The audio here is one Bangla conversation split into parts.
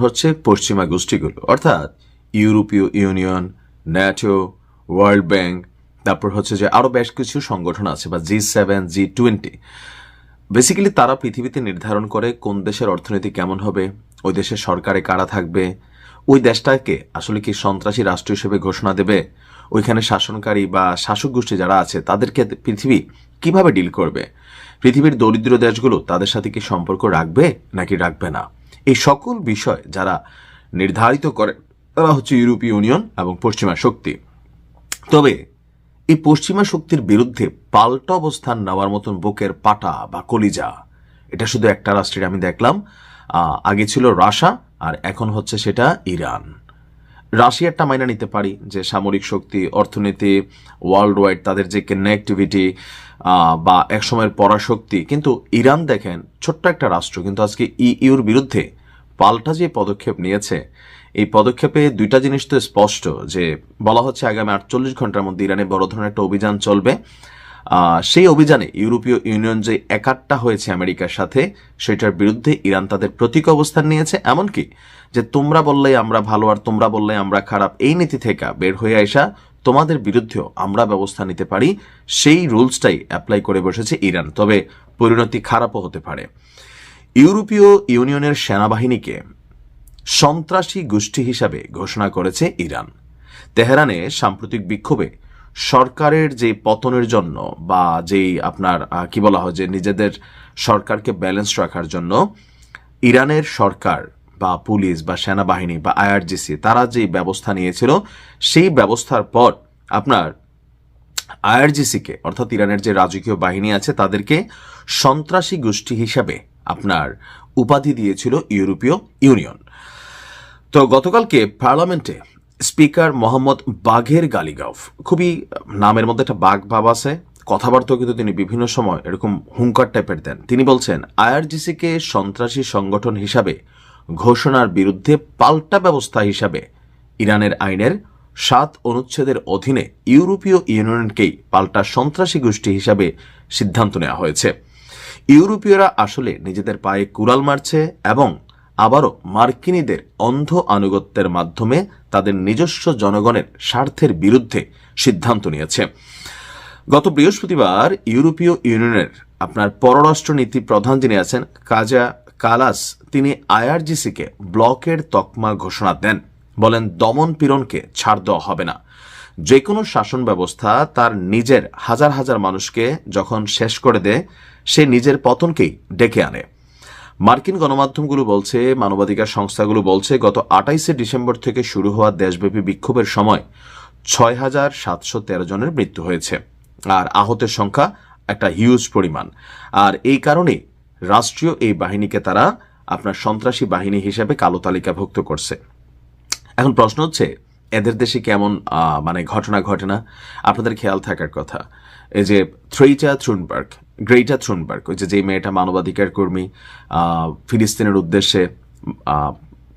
হচ্ছে পশ্চিমা গোষ্ঠীগুলো, অর্থাৎ ইউরোপীয় ইউনিয়ন, ন্যাটো, ওয়ার্ল্ড ব্যাংক, তারপর হচ্ছে যে আরো বেশ কিছু সংগঠন আছে, বা G7, G20। বেসিক্যালি তারা পৃথিবীতে নির্ধারণ করে কোন দেশের অর্থনীতি কেমন হবে, ওই দেশের সরকারে কারা থাকবে, ওই দেশটাকে আসলে কি সন্ত্রাসী রাষ্ট্র হিসেবে ঘোষণা দেবে, ওইখানে শাসনকারী বা শাসক গোষ্ঠী যারা আছে তাদেরকে পৃথিবী কিভাবে ডিল করবে, পৃথিবীর দরিদ্র দেশগুলো তাদের সাথে কি সম্পর্ক রাখবে নাকি রাখবে না, এই সকল বিষয় যারা নির্ধারিত করে তারা হচ্ছে ইউরোপীয় ইউনিয়ন এবং পশ্চিমা শক্তি। তবে এই পশ্চিমা শক্তির বিরুদ্ধে পাল্টা অবস্থান নেওয়ার মতন বুকের পাটা বা কলিজা এটা শুধু একটা রাষ্ট্রের আমি দেখলাম। আগে ছিল রাশিয়া, আর এখন হচ্ছে সেটা ইরান। রাশিয়ারটা মাইনা নিতে পারি যে সামরিক শক্তি, অর্থনীতি, ওয়ার্ল্ড ওয়াইড তাদের যে কানেক্টিভিটি বা একসময়ের পরাশক্তি, কিন্তু ইরান দেখেন ছোট্ট একটা রাষ্ট্র, কিন্তু আজকে ইউর বিরুদ্ধে পাল্টা যে পদক্ষেপ নিয়েছে, এই পদক্ষেপে দুইটা জিনিস তো স্পষ্ট, যে বলা হচ্ছে আগামী 48 ঘন্টার মধ্যে ইরানে বড় ধরনের একটা অভিযান চলবে। সেই অভিযানে ইউরোপীয় ইউনিয়ন যে একাট্টা হয়েছে আমেরিকার সাথে, সেটার বিরুদ্ধে ইরান তাদের প্রতীক অবস্থান নিয়েছে। এমনকি যে তোমরা বললেই আমরা ভালো আর তোমরা বললেই আমরা খারাপ, এই নীতি থেকে বের হয়ে আসা, তোমাদের বিরুদ্ধেও আমরা ব্যবস্থা নিতে পারি, সেই রুলসটাই অ্যাপ্লাই করে বসেছে ইরান। তবে পরিণতি খারাপও হতে পারে। ইউরোপীয় ইউনিয়নের সেনাবাহিনীকে সন্ত্রাসী গোষ্ঠী হিসাবে ঘোষণা করেছে ইরান। তেহরানে সাম্প্রতিক বিক্ষোভে সরকারের যে পতনের জন্য বা যেই আপনার কি বলা হয় যে নিজেদের সরকারকে ব্যালেন্স রাখার জন্য ইরানের সরকার বা পুলিশ বা সেনাবাহিনী বা আইআরজিসি তারা যে ব্যবস্থা নিয়েছিল, সেই ব্যবস্থার পর আপনার আইআরজিসিকে অর্থাৎ ইরানের যে রাজকীয় বাহিনী আছে তাদেরকে সন্ত্রাসী গোষ্ঠী হিসাবে আপনার উপাধি দিয়েছিল ইউরোপীয় ইউনিয়ন। তো গতকালকে পার্লামেন্টে স্পিকার মোহাম্মদ বাঘের গালিগাফ, খুবই নামের মধ্যে একটা বাঘ ভাব আছে, কথাবার্তাও কিন্তু তিনি বিভিন্ন সময় এরকম হুঙ্কার টাইপের দেন। তিনি বলছেন আইআরজিসিকে সন্ত্রাসী সংগঠন হিসাবে ঘোষণার বিরুদ্ধে পাল্টা ব্যবস্থা হিসাবে ইরানের আইনের 7 অনুচ্ছেদের অধীনে ইউরোপীয় ইউনিয়নকেই পাল্টা সন্ত্রাসী গোষ্ঠী হিসাবে সিদ্ধান্ত নেওয়া হয়েছে। ইউরোপীয়রা আসলে নিজেদের পায়ে কুড়াল মারছে এবং আবারও মার্কিনীদের অন্ধ আনুগত্যের মাধ্যমে তাদের নিজস্ব জনগণের স্বার্থের বিরুদ্ধে সিদ্ধান্ত নিয়েছে। গত বৃহস্পতিবার ইউরোপীয় ইউনিয়নের আপনার পররাষ্ট্রনীতি প্রধান যিনি আছেন কাজা কালাস, তিনি আইআরজিসিকে ব্লকের তকমা ঘোষণা দেন। বলেন দমন পীড়নকে ছাড় দেওয়া হবে না। যে কোনো শাসন ব্যবস্থা তার নিজের হাজার হাজার মানুষকে যখন শেষ করে দেয়, সে নিজের পতনকেই ডেকে আনে। মার্কিন গণমাধ্যমগুলো বলছে, মানবাধিকার সংস্থাগুলো বলছে, গত 28 ডিসেম্বর থেকে শুরু হওয়া দেশব্যাপী বিক্ষোভের সময় 6,713 জনের মৃত্যু হয়েছে, আর আহতের সংখ্যা একটা হিউজ পরিমাণ। আর এই কারণে রাষ্ট্রীয় এই বাহিনীকে তারা আপনার সন্ত্রাসী বাহিনী হিসেবে কালো তালিকাভুক্ত করছে। এখন প্রশ্ন হচ্ছে এদের দেশে কেমন মানে ঘটনা ঘটে না? আপনাদের খেয়াল থাকার কথা, এই যে গ্রেটা থ্রুনবার্গ, ওই যে মেয়েটা মানবাধিকার কর্মী, ফিলিস্তিনের উদ্দেশ্যে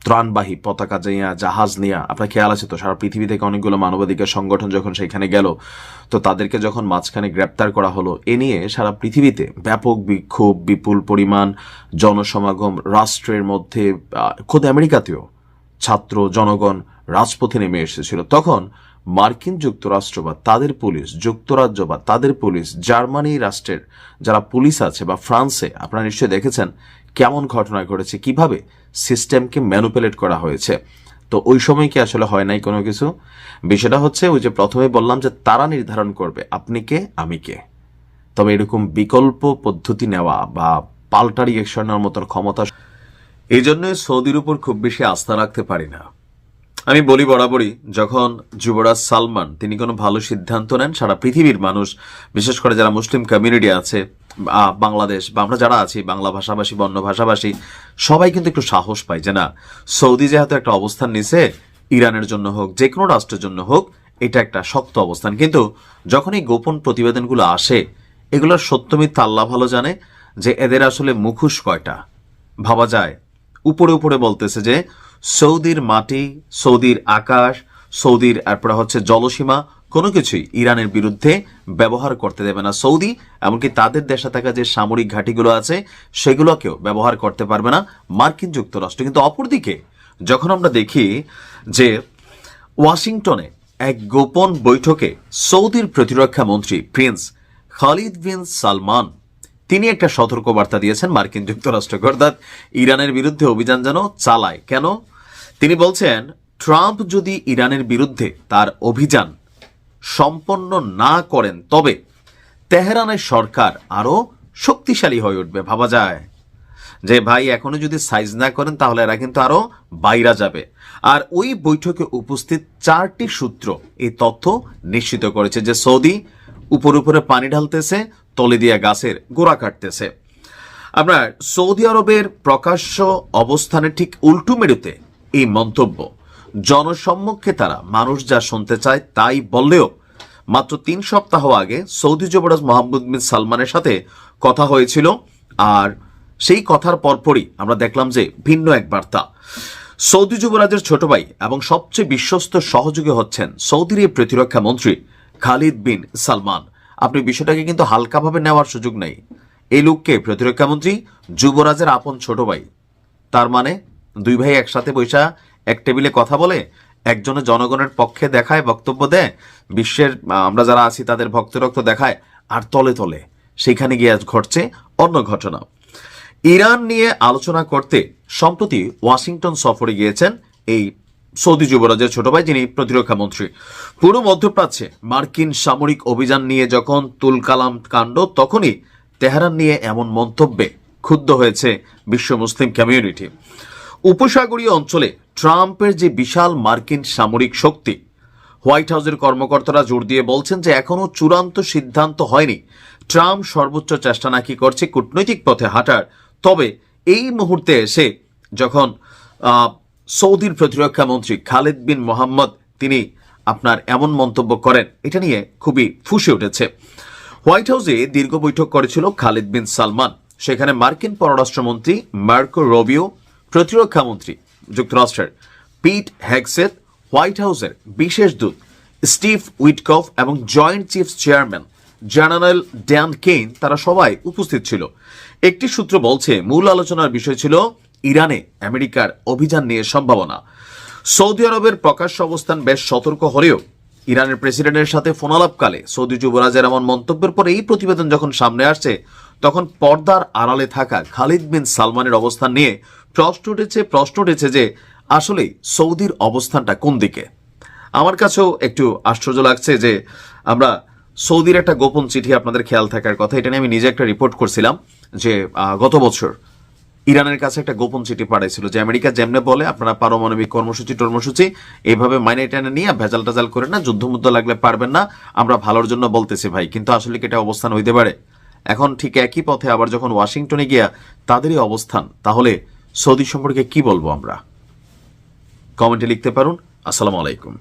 ত্রাণবাহী পতাকা জাহাজ নিয়ে, আপনার খেয়াল আছে তো সারা পৃথিবী থেকে অনেকগুলো মানবাধিকার সংগঠন যখন সেখানে গেল, তো তাদেরকে যখন মাঝখানে গ্রেপ্তার করা হলো, এ নিয়ে সারা পৃথিবীতে ব্যাপক বিক্ষোভ, বিপুল পরিমাণ জনসমাগম, রাষ্ট্রের মধ্যে খোদ আমেরিকাতেও ছাত্র জনগণ রাজপথে নেমে এসেছিল। তখন মার্কিন যুক্তরাষ্ট্র বা তাদের পুলিশ, যুক্তরাজ্য বা তাদের পুলিশ, জার্মানি রাষ্ট্রের যারা পুলিশ আছে বা ফ্রান্সে, আপনারা নিশ্চয়ই দেখেছেন কেমন ঘটনা ঘটেছে, কিভাবে সিস্টেমকে ম্যানুপুলেট করা হয়েছে। তো ওই সময় কি আসলে হয় নাই কোনো কিছু? বিষয়টা হচ্ছে ওই যে প্রথমে বললাম যে তারা নির্ধারণ করবে আপনি কে আমি কে। তবে এরকম বিকল্প পদ্ধতি নেওয়া বা পাল্টা রিয়েকশন নেওয়ার মতন ক্ষমতা, এই জন্য সৌদির উপর খুব বেশি আস্থা রাখতে পারি না। আমি বলি বরাবরই, যখন যুবরাজ সালমান তিনি কোনো ভালো সিদ্ধান্ত নেন, সারা পৃথিবীর মানুষ, বিশেষ করে যারা মুসলিম কমিউনিটি আছে, বাংলাদেশ বা আমরা যারা আছি বাংলা ভাষাভাষী বা অন্য ভাষাভাষী, সবাই কিন্তু একটু সাহস পায় যে না, সৌদি যেহেতু একটা অবস্থান নিছে, ইরানের জন্য হোক যে কোনো রাষ্ট্রের জন্য হোক, এটা একটা শক্ত অবস্থান। কিন্তু যখন এই গোপন প্রতিবেদনগুলো আসে, এগুলোর সত্য মিথ্যা আল্লাহ ভালো জানে, যে এদের আসলে মুখোশ কয়টা। ভাবা যায় উপরে উপরে বলতেছে যে সৌদির মাটি, সৌদির আকাশ, সৌদির এরপরে হচ্ছে জলসীমা, কোনো কিছুই ইরানের বিরুদ্ধে ব্যবহার করতে দেবে না সৌদি। এমনকি তাদের দেশে থাকা যে সামরিক ঘাঁটিগুলো আছে সেগুলোকেও ব্যবহার করতে পারবে না মার্কিন যুক্তরাষ্ট্র। কিন্তু অপরদিকে যখন আমরা দেখি যে ওয়াশিংটনে এক গোপন বৈঠকে সৌদির প্রতিরক্ষা মন্ত্রী প্রিন্স খালিদ বিন সালমান তিনি একটা সতর্কবার্তা দিয়েছেন মার্কিন যুক্তরাষ্ট্রকে, অর্থাৎ ইরানের বিরুদ্ধে অভিযান যেন চালায়। কেন? তিনি বলছেন ট্রাম্প যদি ইরানের বিরুদ্ধে তার অভিযান সম্পন্ন না করেন তবে তেহরানের সরকার আরো শক্তিশালী হয়ে উঠবে। ভাবা যায় যে ভাই এখনো যদি সাইজ না করেন তাহলে এরা কিন্তু আরো বাইরা যাবে। আর ওই বৈঠকে উপস্থিত 4টি সূত্র এই তথ্য নিশ্চিত করেছে যে সৌদি উপরে পানি ঢালতেছে, তলে দিয়ে গাছের গোড়া কাটতেছে। আপনার সৌদি আরবের প্রকাশ্য অবস্থানের ঠিক উল্টো মেরুতে এই মন্তব্য। জনসম্মুখে তারা মানুষ যা শুনতে চায় তাই বললেও মাত্র 3 সপ্তাহ আগে সৌদি যুবরাজ মোহাম্মদ বিন সালমানের সাথে কথা হয়েছিল, আর সেই কথার পরপরই আমরা দেখলাম যে ভিন্ন এক বার্তা। সৌদি যুবরাজের ছোট ভাই এবং সবচেয়ে বিশ্বস্ত সহযোগী হচ্ছেন সৌদির এই প্রতিরক্ষা মন্ত্রী খালিদ বিন সালমান। আপনি বিষয়টাকে কিন্তু হালকাভাবে নেওয়ার সুযোগ নেই। এই লোককে প্রতিরক্ষা মন্ত্রী যুবরাজের আপন ছোট ভাই। তার মানে 2 ভাই একসাথে বৈশা এক টেবিলে কথা বলে, একজনে জনগণের পক্ষে দেখায়, বক্তব্য দেয়, বিশ্বের আমরা যারা আছি তাদের ভক্তরক্ত দেখায়, আর তলে তলে সেখানে গিয়ে ঘটছে অন্য ঘটনা। ইরান নিয়ে আলোচনা করতে সম্প্রতি ওয়াশিংটন সফরে গিয়েছেন এই সৌদি যুবরাজের ছোট ভাই, যিনি প্রতিরক্ষা মন্ত্রী। পুরো মধ্যপ্রাচ্যে মার্কিন সামরিক অভিযান নিয়ে যখন তুলকালাম কাণ্ড, তখনই তেহরান নিয়ে এমন মন্তব্যে ক্ষুব্ধ হয়েছে বিশ্ব মুসলিম কমিউনিটি। উপসাগরীয় অঞ্চলে ট্রাম্পের যে বিশাল মার্কিন সামরিক শক্তি, হোয়াইট হাউসের কর্মকর্তারা জোর দিয়ে বলছেন যে এখনো চূড়ান্ত সিদ্ধান্ত হয়নি। ট্রাম্প সর্বোচ্চ চেষ্টা নাকি করছে কূটনৈতিক পথে হাঁটার। তবে এই মুহূর্তে এসে যখন সৌদির প্রতিরক্ষা মন্ত্রী খালিদ বিন মোহাম্মদ তিনি আপনার এমন মন্তব্য করেন, এটা নিয়ে খুবই ফুঁসে উঠেছে। হোয়াইট হাউসে দীর্ঘ বৈঠক করেছিল খালিদ বিন সালমান। সেখানে মার্কিন পররাষ্ট্রমন্ত্রী মার্কো রুবিও, প্রতিরক্ষা মন্ত্রী যুক্তরাষ্ট্রের পিট হেগসেথ, হোয়াইট হাউসের বিশেষ দূত স্টিভ উইটকফ এবং joint chief chairman general Dan Kane, তারা সবাই উপস্থিত ছিল। একটি সূত্র বলছে মূল আলোচনার বিষয় ছিল ইরানে আমেরিকার অভিযান নিয়ে সম্ভাবনা। সৌদি আরবের প্রকাশ্য অবস্থান বেশ সতর্ক হলেও ইরানের প্রেসিডেন্টের সাথে ফোনালাপকালে সৌদি যুবরাজের এমন মন্তব্যের পরে এই প্রতিবেদন যখন সামনে আসছে, তখন পর্দার আড়ালে থাকা খালিদ বিন সালমানের অবস্থান নিয়ে প্রশ্ন উঠেছে যে আসলে সৌদির অবস্থানটা কোন দিকে। আমার কাছেও একটু আশ্চর্য লাগছে যে আমরা সৌদির একটা গোপন চিঠি, আপনাদের খেয়াল থাকার কথা, এটা নিয়ে আমি নিজে একটা রিপোর্ট করছিলাম যে গত বছর ইরানের কাছে একটা গোপন চিঠি পাঠাইছিল যে আমেরিকা যেমনে বলে আপনারা পারমাণবিক কর্মসূচি এইভাবে মাইনে টেনে নিয়ে ভেজাল টাজাল করে না, যুদ্ধ লাগলে পারবেন না, আমরা ভালোর জন্য বলতেছি ভাই। কিন্তু আসলে কি এটা অবস্থান হইতে পারে? এখন ঠিক একই পথে আবার যখন ওয়াশিংটনে গিয়া তাদেরই অবস্থান, তাহলে সৌদি সম্পর্কে কি বলবো আমরা? কমেন্টে লিখতে পারুন। আসসালামু আলাইকুম।